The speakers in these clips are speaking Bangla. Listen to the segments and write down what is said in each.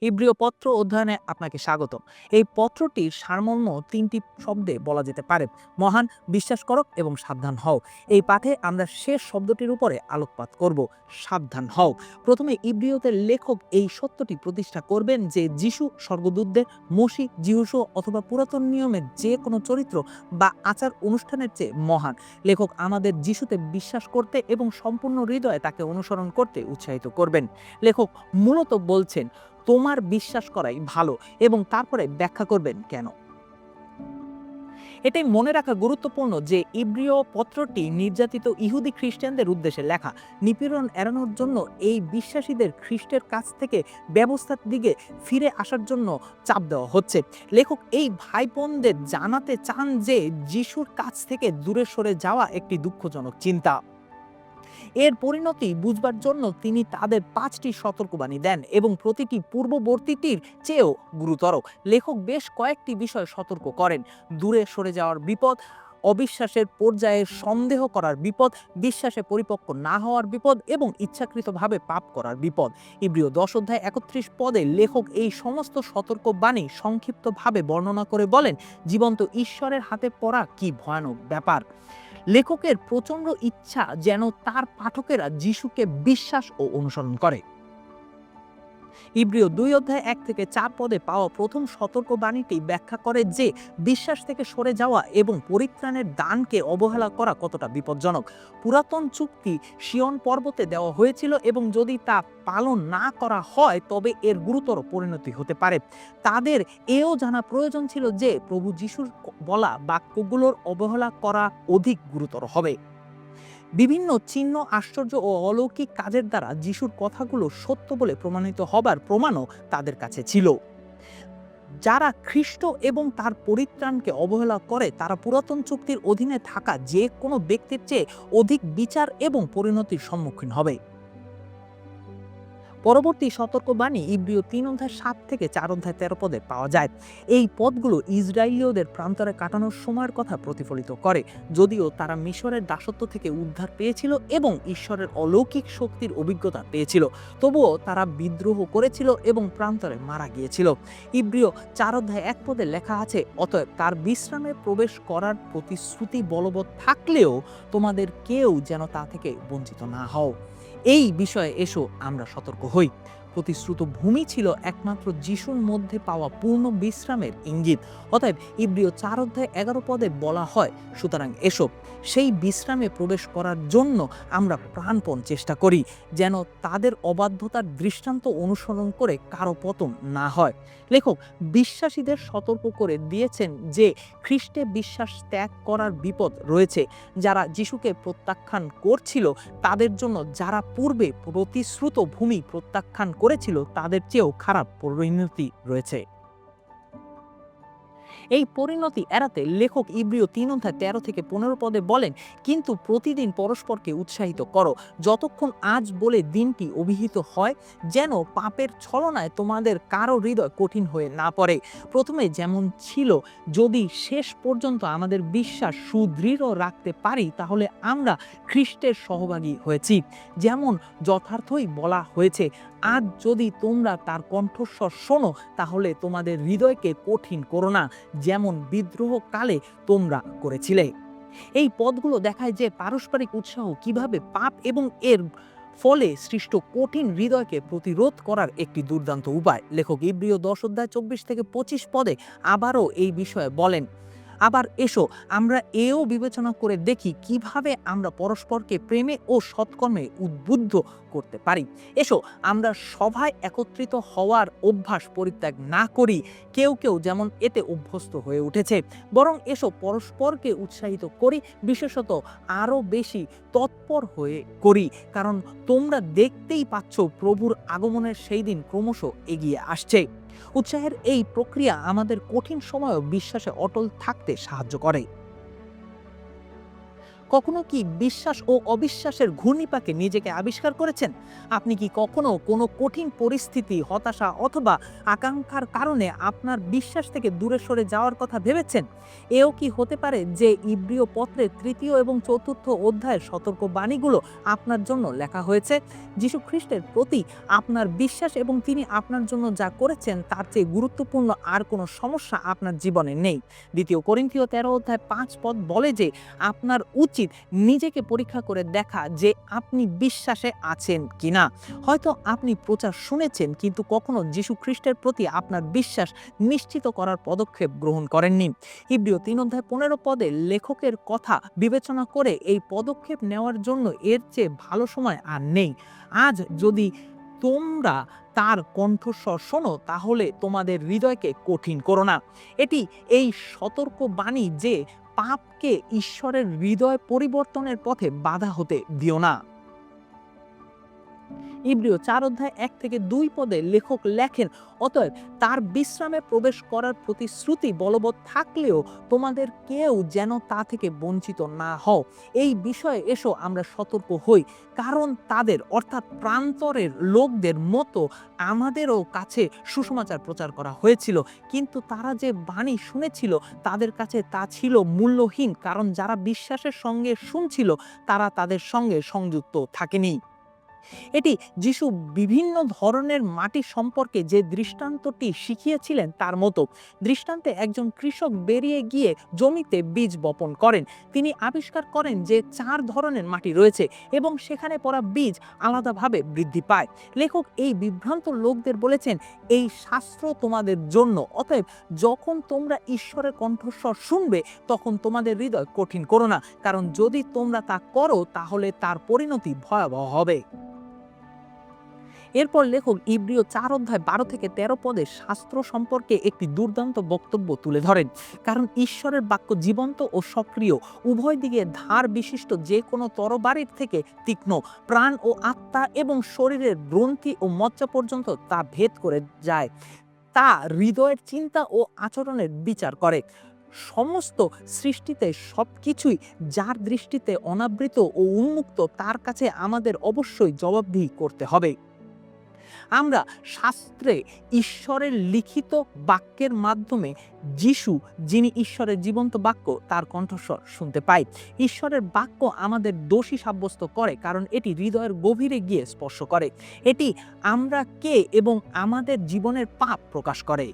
ইব্রিয় পত্র অধ্যয়নে আপনাকে স্বাগত। এই পত্রটির সারমর্ম ৩টি শব্দে বলা যেতে পারে: মহান, বিশ্বাস করো এবং সাবধান হও। এই পাঠে আমরা শেষ শব্দটির উপরে আলোকপাত করব, সাবধান হও। প্রথমে ইব্রিয়দের লেখক এই সত্যটি প্রতিষ্ঠা করবেন যে যিশু স্বর্গদূতদের, মসি, যিহোশু অথবা পুরাতন নিয়মের যে কোনো চরিত্র বা আচার অনুষ্ঠানের চেয়ে মহান। লেখক আমাদের যিশুতে বিশ্বাস করতে এবং সম্পূর্ণ হৃদয়ে তাকে অনুসরণ করতে উৎসাহিত করবেন। লেখক মূলত বলছেন তোমার বিশ্বাস করাই ভালো, এবং তারপরে ব্যাখ্যা করবেন কেন। এটাই মনে রাখা গুরুত্বপূর্ণ যে ইব্রিয় পত্রটি নির্যাতিত ইহুদি খ্রিস্টানদের উদ্দেশ্যে লেখা। নিপীড়ন এড়ানোর জন্য এই বিশ্বাসীদের খ্রিস্টের কাছ থেকে ব্যবস্থার দিকে ফিরে আসার জন্য চাপ দেওয়া হচ্ছে। লেখক এই ভাই বোনদের জানাতে চান যে যিশুর কাছ থেকে দূরে সরে যাওয়া একটি দুঃখজনক চিন্তা। এর পরিণতি বুঝবার জন্য তিনি তাদের 5টি সতর্কবাণী দেন, এবং প্রতিটি পূর্ববর্তীটির চেয়েও গুরুতর। লেখক বেশ কয়েকটি বিষয় সতর্ক করেন: দূরে সরে যাওয়ার বিপদ, অবিশ্বাসের পর্যায়ে সন্দেহ করার বিপদ, বিশ্বাসে পরিপক্ক না হওয়ার বিপদ এবং ইচ্ছাকৃতভাবে পাপ করার বিপদ। ইব্রিয় 10 অধ্যায় 31 পদে লেখক এই সমস্ত সতর্কবাণী সংক্ষিপ্তভাবে বর্ণনা করে বলেন, জীবন্ত ঈশ্বরের হাতে পড়া কি ভয়ানক ব্যাপার। লেখকের প্রচন্ড ইচ্ছা যেন তার পাঠকেরা যিশুকে বিশ্বাস ও অনুসরণ করে। ইব্রিয় 2 অধ্যায় 1 থেকে 4 পদে পাওয়া প্রথম সতর্কবাণীটি ব্যাখ্যা করে যে বিশ্বাস থেকে সরে যাওয়া এবং পরিত্রাণের দানকে অবহেলা করা কতটা বিপজ্জনক। পুরাতন চুক্তি সিয়ন পর্বতে দেওয়া হয়েছিল, এবং যদি তা পালন না করা হয় তবে এর গুরুতর পরিণতি হতে পারে। তাদের এও জানা প্রয়োজন ছিল যে প্রভু যিশুর বলা বাক্যগুলোর অবহেলা করা অধিক গুরুতর হবে। বিভিন্ন চিহ্ন, আশ্চর্য ও অলৌকিক কাজের দ্বারা যিশুর কথাগুলো সত্য বলে প্রমাণিত হবার প্রমাণও তাদের কাছে ছিল। যারা খ্রিস্ট এবং তার পরিত্রাণকে অবহেলা করে তারা পুরাতন চুক্তির অধীনে থাকা যে কোনো ব্যক্তির চেয়ে অধিক বিচার এবং পরিণতির সম্মুখীন হবে। পরবর্তী সতর্কবাণী ইব্রিয় 3 অধ্যায় 7 থেকে 4 অধ্যায় 13 পদে পাওয়া যায়। এই পদগুলো ইসরায়েলীয়দের প্রান্তরে কাটানোর সময়ের কথা প্রতিফলিত করে। যদিও তারা মিশরের দাসত্ব থেকে উদ্ধার পেয়েছিল এবং ঈশ্বরের অলৌকিক শক্তির অভিজ্ঞতা পেয়েছিল, তবুও তারা বিদ্রোহ করেছিল এবং প্রান্তরে মারা গিয়েছিল। ইব্রিয় 4 অধ্যায় 1 পদে লেখা আছে, অতএব তার বিশ্রামে প্রবেশ করার প্রতিশ্রুতি বলবৎ থাকলেও তোমাদের কেউ যেন তা থেকে বঞ্চিত না হও। এই বিষয়ে এসো আমরা সতর্ক হই। প্রতিশ্রুত ভূমি ছিল একমাত্র যিশুর মধ্যে পাওয়া পূর্ণ বিশ্রামের ইঙ্গিত। অতএব ইব্রিয় 4 অধ্যায় 11 পদে বলা হয়, সুতরাং এসো সেই বিশ্রামে প্রবেশ করার জন্য আমরা প্রাণপণ চেষ্টা করি, যেন তাদের অবাধ্যতার দৃষ্টান্ত অনুসরণ করে কারো পতন না হয়। লেখক বিশ্বাসীদের সতর্ক করে দিয়েছেন যে খ্রিস্টে বিশ্বাস ত্যাগ করার বিপদ রয়েছে। যারা যিশুকে প্রত্যাখ্যান করছিল তাদের জন্য যারা পূর্বে প্রতিশ্রুত ভূমি প্রত্যাখ্যান করেছিল তাদের চেয়েও খারাপ পরিণতি রয়েছে। এই পরিণতি এড়াতে লেখক ইব্রিয় 3 অধ্যায় 13 থেকে 15 পদে বলেন, কিন্তু প্রতিদিন পরস্পরকে উৎসাহিত করো, যতক্ষণ আজ বলে দিনটি অভিহিত হয়, যেন পাপের ছলনায় তোমাদের কারো হৃদয় কঠিন হয়ে না পড়ে। প্রথমে যেমন ছিল, যদি শেষ পর্যন্ত আমাদের বিশ্বাস সুদৃঢ় রাখতে পারি তাহলে আমরা খ্রিস্টের সহভাগী হয়েছি। যেমন যথার্থই বলা হয়েছে, আজ যদি তোমরা তার কণ্ঠস্বর শোনো তাহলে তোমাদের হৃদয়কে কঠিন করো না, যেমন বিদ্রোহকালে তোমরা করেছিলে। এই পদগুলো দেখায় যে পারস্পরিক উৎসাহ কিভাবে পাপ এবং এর ফলে সৃষ্ট কঠিন হৃদয়কে প্রতিরোধ করার একটি দুর্দান্ত উপায়। লেখক ইব্রিয় 10 অধ্যায় 24 থেকে 25 পদে আবারও এই বিষয়ে বলেন, আবার এসো আমরা এও বিবেচনা করে দেখি কিভাবে আমরা পরস্পরকে প্রেমে ও সৎকর্মে উদ্বুদ্ধ করতে পারি। এসো আমরা সভায় একত্রিত হওয়ার অভ্যাস পরিত্যাগ না করি, কেউ কেউ যেমন এতে অভ্যস্ত হয়ে উঠেছে, বরং এসো পরস্পরকে উৎসাহিত করি, বিশেষত আরও বেশি তৎপর হয়ে করি, কারণ তোমরা দেখতেই পাচ্ছ প্রভুর আগমনের সেই দিন ক্রমশ এগিয়ে আসছে। উৎসাহের এই প্রক্রিয়া আমাদের কঠিন সময়েও বিশ্বাসে অটল থাকতে সাহায্য করে। কখনো কি বিশ্বাস ও অবিশ্বাসের ঘূর্ণিপাকে নিজেকে আবিষ্কার করেছেন? আপনি কি কখনো কোনো কঠিন পরিস্থিতি, হতাশা অথবা আকাঙ্ক্ষার কারণে আপনার বিশ্বাস থেকে দূরে সরে যাওয়ার কথা ভেবেছেন? এও কি হতে পারে যে ইব্রিয় পত্রের ৩য় এবং ৪র্থ অধ্যায়ের সতর্কবাণীগুলো আপনার জন্য লেখা হয়েছে? যীশু খ্রিস্টের প্রতি আপনার বিশ্বাস এবং তিনি আপনার জন্য যা করেছেন তার চেয়ে গুরুত্বপূর্ণ আর কোনো সমস্যা আপনার জীবনে নেই। ২ করিন্থীয় ১৩ অধ্যায় ৫ পদ বলে যে আপনার উচিত নিজেকে পরীক্ষা করে দেখা যে আপনি বিশ্বাসে আছেন কিনা। হয়তো আপনি প্রচার শুনেছেন কিন্তু কখনো যীশু খ্রিস্টের প্রতি আপনার বিশ্বাস নিশ্চিত করার পদক্ষেপ গ্রহণ করেননি। ইব্রিয় ৩ অধ্যায় ১৫ পদে লেখকের কথা বিবেচনা করে এই পদক্ষেপ নেওয়ার জন্য এর চেয়ে ভালো সময় আর নেই। আজ যদি তোমরা তার কণ্ঠস্বর শোনো তাহলে তোমাদের হৃদয়কে কঠিন করো না। এটি এই সতর্ক বাণী যে পাপকে ঈশ্বরের হৃদয় পরিবর্তনের পথে বাধা হতে দিও না। ইব্রিয় ৪ অধ্যায় ১ থেকে ২ পদে লেখক লেখেন, অতএব তার বিশ্রামে প্রবেশ করার প্রতিশ্রুতি বলবৎ থাকলেও তোমাদের কেউ যেন তা থেকে বঞ্চিত না হও। এই বিষয়ে এসো আমরা সতর্ক হই, কারণ তাদের অর্থাৎ প্রান্তরের লোকদের মতো আমাদেরও কাছে সুসমাচার প্রচার করা হয়েছিল, কিন্তু তারা যে বাণী শুনেছিল তাদের কাছে তা ছিল মূল্যহীন, কারণ যারা বিশ্বাসের সঙ্গে শুনছিল তারা তাদের সঙ্গে সংযুক্ত থাকেনি। এটি যিশু বিভিন্ন ধরনের মাটি সম্পর্কে যে দৃষ্টান্তটি শিখিয়েছিলেন তার মতো। দৃষ্টান্তে একজন কৃষক বেরিয়ে গিয়ে জমিতে বীজ বপন করেন। তিনি আবিষ্কার করেন যে ৪ ধরনের মাটি রয়েছে এবং সেখানে পড়া বীজ আলাদাভাবে বৃদ্ধি পায়। লেখক এই বিভ্রান্ত লোকদের বলেছেন, এই শাস্ত্র তোমাদের জন্য, অতএব যখন তোমরা ঈশ্বরের কণ্ঠস্বর শুনবে তখন তোমাদের হৃদয় কঠিন করো না, কারণ যদি তোমরা তা করো তাহলে তার পরিণতি ভয়াবহ হবে। এরপর লেখক ইব্রিয় ৪ অধ্যায় ১২ থেকে ১৩ পদে শাস্ত্র সম্পর্কে একটি দুর্দান্ত বক্তব্য তুলে ধরেন। কারণ ঈশ্বরের বাক্য জীবন্ত ও সক্রিয়, উভয় দিকে ধার বিশিষ্ট, যে কোনো তরবারির থেকে তীক্ষ্ণ, প্রাণ ও আত্মা এবং শরীরের গ্রন্থি ও মজ্জা পর্যন্ত তা ভেদ করে যায়। তা হৃদয়ের চিন্তা ও আচরণের বিচার করে। সমস্ত সৃষ্টিতে সবকিছুই যার দৃষ্টিতে অনাবৃত ও উন্মুক্ত, তার কাছে আমাদের অবশ্যই জবাবদিহি করতে হবে। আমরা শাস্ত্রে ঈশ্বরের লিখিত বাক্যের মাধ্যমে যিশু, যিনি ঈশ্বরের জীবন্ত বাক্য, তার কণ্ঠস্বর শুনতে পাই। ঈশ্বরের বাক্য আমাদের দোষী সাব্যস্ত করে, কারণ এটি হৃদয়ের গভীরে গিয়ে স্পর্শ করে। এটি আমরা কে এবং আমাদের জীবনের পাপ প্রকাশ করে।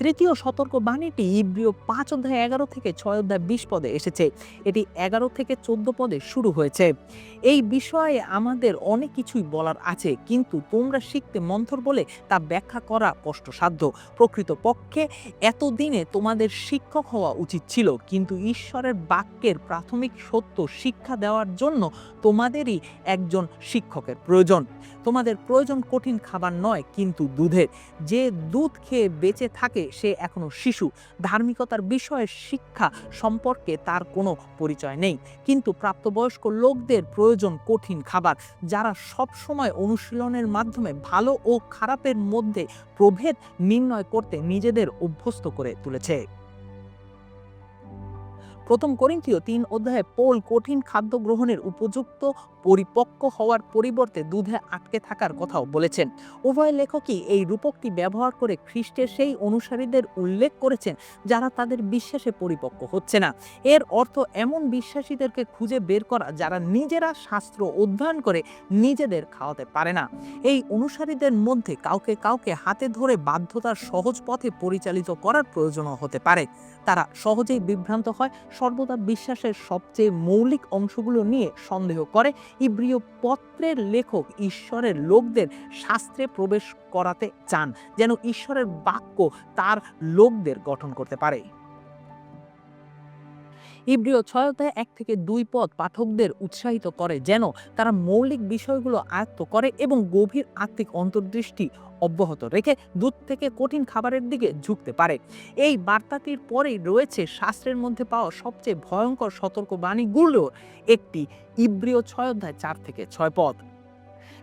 ৩য় সতর্কবাণীটি ইব্রিয় ৫ অধ্যায় ১১ থেকে ৬ অধ্যায় ২০ পদে এসেছে। এটি ১১ থেকে ১৪ পদে শুরু হয়েছে। এই বিষয়ে আমাদের অনেক কিছুই বলার আছে, কিন্তু তোমরা শিখতে মন্থর বলে তা ব্যাখ্যা করা কষ্টসাধ্য। প্রকৃতপক্ষে এতদিনে তোমাদের শিক্ষক হওয়া উচিত ছিল, কিন্তু ঈশ্বরের বাক্যের প্রাথমিক সত্য শিক্ষা দেওয়ার জন্য তোমাদেরই একজন শিক্ষকের প্রয়োজন। তোমাদের প্রয়োজন কঠিন খাবার নয়, কিন্তু দুধের। যে দুধ খেয়ে বেঁচে থাকে সে এখনো শিশু, ধার্মিকতার বিষয়ে শিক্ষা সম্পর্কে তার কোনো পরিচয় নেই। কিন্তু প্রাপ্তবয়স্ক লোকদের প্রয়োজন কঠিন খাবার, যারা সব সময় অনুশীলনের মাধ্যমে ভালো ও খারাপের মধ্যে প্রভেদ নির্ণয় করতে নিজেদের অভ্যস্ত করে তুলেছে। ১ করিন্থীয় ৩ অধ্যায়ে পৌল কঠিন খাদ্য গ্রহণের উপযুক্ত পরিপক্ক হওয়ার পরিবর্তে দুধে আটকে থাকার কথাও বলেছেন। উভয় লেখকই এই রূপকটি ব্যবহার করে খ্রিস্টের সেই অনুসারীদের উল্লেখ করেছেন যারা তাদের বিশ্বাসে পরিপক্ক হচ্ছে না। এর অর্থ এমন বিশ্বাসীদেরকে খুঁজে বের করা যারা নিজেরা শাস্ত্র অধ্যয়ন করে নিজেদের খাওয়াতে পারে না। এই অনুসারীদের মধ্যে কাউকে কাউকে হাতে ধরে বাধ্যতার সহজ পথে পরিচালিত করার প্রয়োজনও হতে পারে। তারা সহজেই বিভ্রান্ত হয়, সর্বদা বিশ্বাসের সবচেয়ে মৌলিক অংশগুলো নিয়ে সন্দেহ করে। ইব্রিয় পত্রের লেখক ঈশ্বরের লোকদের শাস্ত্রে প্রবেশ করাতে চান, যেন ঈশ্বরের বাক্য তার লোকদের গঠন করতে পারে। ইব্রিয় ৬ অধ্যায় ১ থেকে ২ পদ পাঠকদের উৎসাহিত করে যেন তারা মৌলিক বিষয়গুলো আয়ত্ত করে এবং গভীর আত্মিক অন্তর্দৃষ্টি অব্যাহত রেখে দুধ থেকে কঠিন খাবারের দিকে ঝুঁকতে পারে। এই বার্তাটির পরেই রয়েছে শাস্ত্রের মধ্যে পাওয়া সবচেয়ে ভয়ঙ্কর সতর্কবাণীগুলোর একটি, ইব্রিয় ৬ অধ্যায় ৪ থেকে ৬ পদ।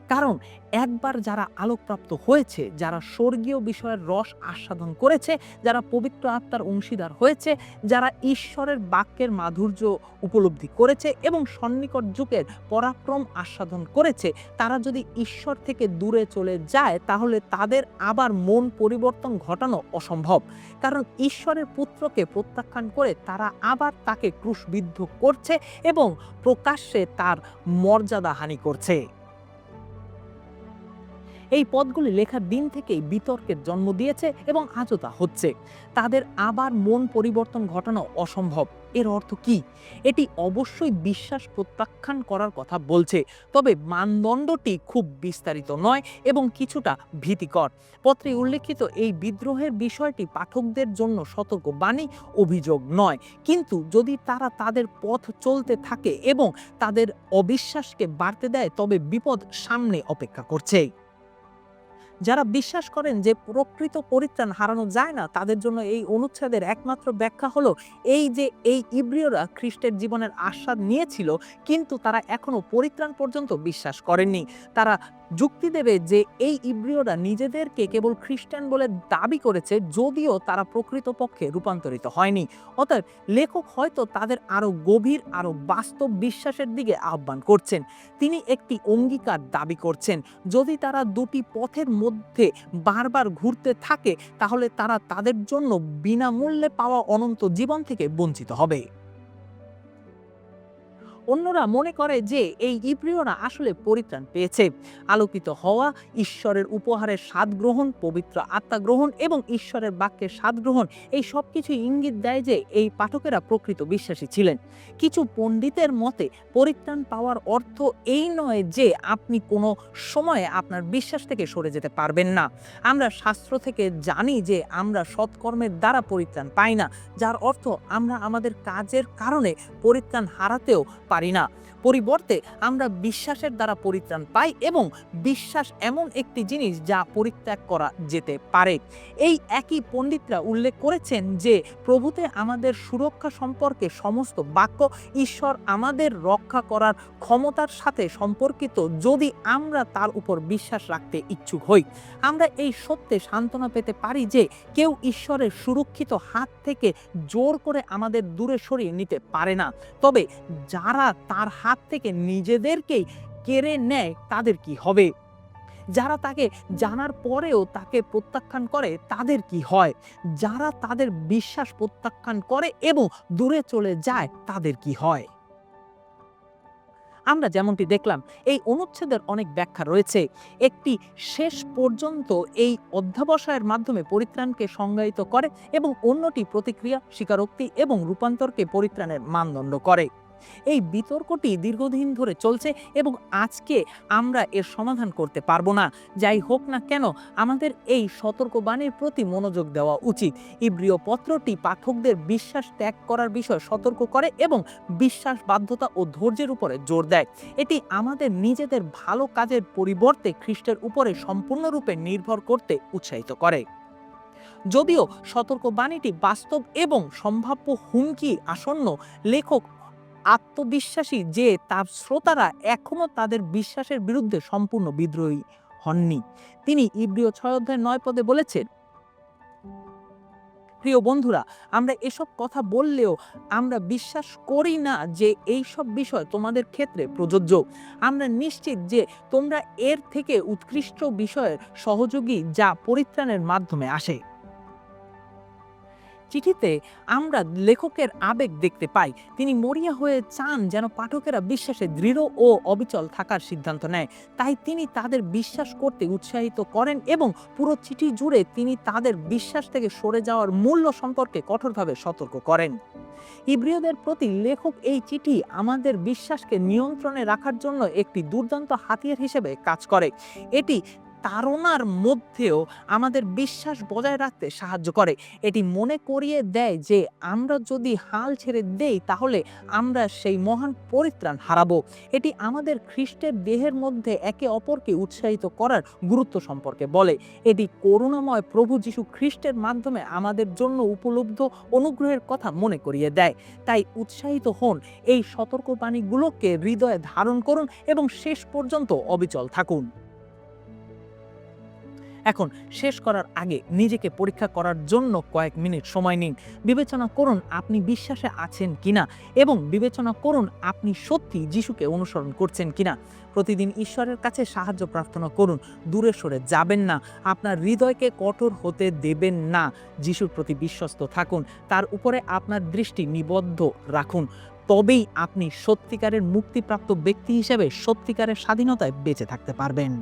কারণ একবার যারা আলোকপ্রাপ্ত হয়েছে, যারা স্বর্গীয় বিষয়ের রস আস্বাদন করেছে, যারা পবিত্র আত্মার অংশীদার হয়েছে, যারা ঈশ্বরের বাক্যের মাধুর্য উপলব্ধি করেছে এবং সন্নিকট যুগের পরাক্রম আস্বাদন করেছে, তারা যদি ঈশ্বর থেকে দূরে চলে যায় তাহলে তাদের আবার মন পরিবর্তন ঘটানো অসম্ভব। কারণ ঈশ্বরের পুত্রকে প্রত্যাখ্যান করে তারা আবার তাকে ক্রুশবিদ্ধ করছে এবং প্রকাশ্যে তার মর্যাদা হানি করছে। এই পদগুলি লেখার দিন থেকেই বিতর্কের জন্ম দিয়েছে এবং আজও তা হচ্ছে। তাদের আবার মন পরিবর্তন ঘটানো অসম্ভব। এর অর্থ কি? এটি অবশ্যই বিশ্বাস প্রত্যাখ্যান করার কথা বলছে, তবে মানদণ্ডটি খুব বিস্তারিত নয় এবং কিছুটা ভীতিকর। পত্রে উল্লেখিত এই বিদ্রোহের বিষয়টি পাঠকদের জন্য সতর্কবাণী, অভিযোগ নয়। কিন্তু যদি তারা তাদের পথ চলতে থাকে এবং তাদের অবিশ্বাসকে বাড়তে দেয় তবে বিপদ সামনে অপেক্ষা করছে। যারা বিশ্বাস করেন যে প্রকৃত পরিত্রাণ হারানো যায় না, তাদের জন্য এই অনুচ্ছেদের একমাত্র ব্যাখ্যা হলো এই যে এই ইব্রিয়রা খ্রিস্টের জীবনের আস্বাদ নিয়েছিল কিন্তু তারা এখনো পরিত্রাণ পর্যন্ত বিশ্বাস করেননি। তারা যুক্তি দেবে যে এই ইব্রিয়রা নিজেদেরকে কেবল খ্রিস্টান বলে দাবি করেছে যদিও তারা প্রকৃতপক্ষে রূপান্তরিত হয়নি। অতএব লেখক হয়তো তাদের আরো গভীর, আরো বাস্তব বিশ্বাসের দিকে আহ্বান করছেন। তিনি একটি অঙ্গীকার দাবি করছেন। যদি তারা দুটি পথের মধ্যে বারবার ঘুরতে থাকে তাহলে তারা তাদের জন্য বিনামূল্যে পাওয়া অনন্ত জীবন থেকে বঞ্চিত হবে। অন্যরা মনে করে যে এই ইব্রিয়রা আসলে পরিত্রাণ পেয়েছে। আলোকিত হওয়া, ঈশ্বরের উপহারের স্বাদ গ্রহণ, পবিত্র আত্মা গ্রহণ এবং ঈশ্বরের বাক্যের স্বাদ গ্রহণ, এই সব কিছু ইঙ্গিত দেয় যে এই পাঠকেরা প্রকৃত বিশ্বাসী ছিলেন। কিছু পণ্ডিতের মতে পরিত্রাণ পাওয়ার অর্থ এই নয় যে আপনি কোনো সময়ে আপনার বিশ্বাস থেকে সরে যেতে পারবেন না। আমরা শাস্ত্র থেকে জানি যে আমরা সৎকর্মের দ্বারা পরিত্রাণ পাই না, যার অর্থ আমরা আমাদের কাজের কারণে পরিত্রাণ হারাতেও পারি না। পরিবর্তে আমরা বিশ্বাসের দ্বারা পরিত্রাণ পাই এবং বিশ্বাস এমন একটি জিনিস যা পরিত্যাগ করা যেতে পারে। এই একই পণ্ডিতরা উল্লেখ করেছেন যে প্রভুতে আমাদের সুরক্ষা সম্পর্কে সমস্ত বাক্য ঈশ্বর আমাদের রক্ষা করার ক্ষমতার সাথে সম্পর্কিত যদি আমরা তার উপর বিশ্বাস রাখতে ইচ্ছুক হই। আমরা এই সত্যে সান্ত্বনা পেতে পারি যে কেউ ঈশ্বরের সুরক্ষিত হাত থেকে জোর করে আমাদের দূরে সরিয়ে নিতে পারে না। তবে যারা তার হাত থেকে নিজেদেরকেই কেড়ে নেয় তাদের কি হবে? যারা তাকে জানার পরেও তাকে প্রত্যাখ্যান করে তাদের কি হয়? যারা তাদের বিশ্বাস প্রত্যাখ্যান করে এবং দূরে চলে যায় তাদের কি হয়? আমরা যেমনটি দেখলাম এই অনুচ্ছেদের অনেক ব্যাখ্যা রয়েছে। একটি শেষ পর্যন্ত এই অধ্যাবসায়ের মাধ্যমে পরিত্রাণকে সংজ্ঞায়িত করে এবং অন্যটি প্রতিক্রিয়া, স্বীকারোক্তি এবং রূপান্তরকে পরিত্রাণের মানদণ্ড করে। এই বিতর্কটি দীর্ঘদিন ধরে চলছে এবং আজকে আমরা এর সমাধান করতে পারবো না। যাই হোক না কেন আমাদের এই সতর্কবাণীর প্রতি মনোযোগ দেওয়া উচিত। ইব্রিয় পত্রটি পাঠকদের বিশ্বাস ত্যাগ করার বিষয়ে সতর্ক করে এবং বিশ্বাস, বাধ্যতা ও ধৈর্যের উপরে জোর দেয়। এটি আমাদের নিজেদের ভালো কাজের পরিবর্তে খ্রিস্টের উপরে সম্পূর্ণরূপে নির্ভর করতে উৎসাহিত করে। যদিও সতর্কবাণীটি বাস্তব এবং সম্ভাব্য হুমকি আসন্ন, লেখক আত্মবিশ্বাসী যে তার শ্রোতারা এখনো তাদের বিশ্বাসের বিরুদ্ধে সম্পূর্ণ বিদ্রোহী হননি। তিনি ইব্রিয় 6:9 বলেছেন, প্রিয় বন্ধুরা, আমরা এসব কথা বললেও আমরা বিশ্বাস করি না যে এই সব বিষয় তোমাদের ক্ষেত্রে প্রযোজ্য। আমরা নিশ্চিত যে তোমরা এর থেকে উৎকৃষ্ট বিষয়ের সহযোগী যা পরিত্রাণের মাধ্যমে আসে। চিঠিতে আমরা লেখকের আবেগ দেখতে পাই। তিনি মরিয়া হয়ে চান যেন পাঠকেরা বিশ্বাসে দৃঢ় ও অবিচল থাকার সিদ্ধান্ত নেয়। তাই তিনি তাদের বিশ্বাস করতে উৎসাহিত করেন এবং পুরো চিঠি জুড়ে তিনি তাদের বিশ্বাস থেকে সরে যাওয়ার মূল্য সম্পর্কে কঠোরভাবে সতর্ক করেন। ইব্রিয়দের প্রতি লেখক এই চিঠি আমাদের বিশ্বাসকে নিয়ন্ত্রণে রাখার জন্য একটি দুর্দান্ত হাতিয়ার হিসেবে কাজ করে। এটি তাড়নার মধ্যেও আমাদের বিশ্বাস বজায় রাখতে সাহায্য করে। এটি মনে করিয়ে দেয় যে আমরা যদি হাল ছেড়ে দেই তাহলে আমরা সেই মহান পরিত্রাণ হারাবো। এটি আমাদের খ্রিস্টের দেহের মধ্যে একে অপরকে উৎসাহিত করার গুরুত্ব সম্পর্কে বলে। এটি করুণাময় প্রভু যীশু খ্রিস্টের মাধ্যমে আমাদের জন্য উপলব্ধ অনুগ্রহের কথা মনে করিয়ে দেয়। তাই উৎসাহিত হন, এই সতর্কবাণীগুলোকে হৃদয়ে ধারণ করুন এবং শেষ পর্যন্ত অবিচল থাকুন। এখন শেষ করার আগে নিজেকে পরীক্ষা করার জন্য কয়েক মিনিট সময় নিন। বিবেচনা করুন আপনি বিশ্বাসে আছেন কিনা এবং বিবেচনা করুন আপনি সত্যি যিশুকে অনুসরণ করছেন কিনা। প্রতিদিন ঈশ্বরের কাছে সাহায্য প্রার্থনা করুন, দূরে সরে যাবেন না, আপনার হৃদয়কে কঠোর হতে দেবেন না। যিশুর প্রতি বিশ্বস্ত থাকুন, তার উপরে আপনার দৃষ্টি নিবদ্ধ রাখুন। তবেই আপনি সত্যিকারের মুক্তিপ্রাপ্ত ব্যক্তি হিসেবে সত্যিকারের স্বাধীনতায় বেঁচে থাকতে পারবেন।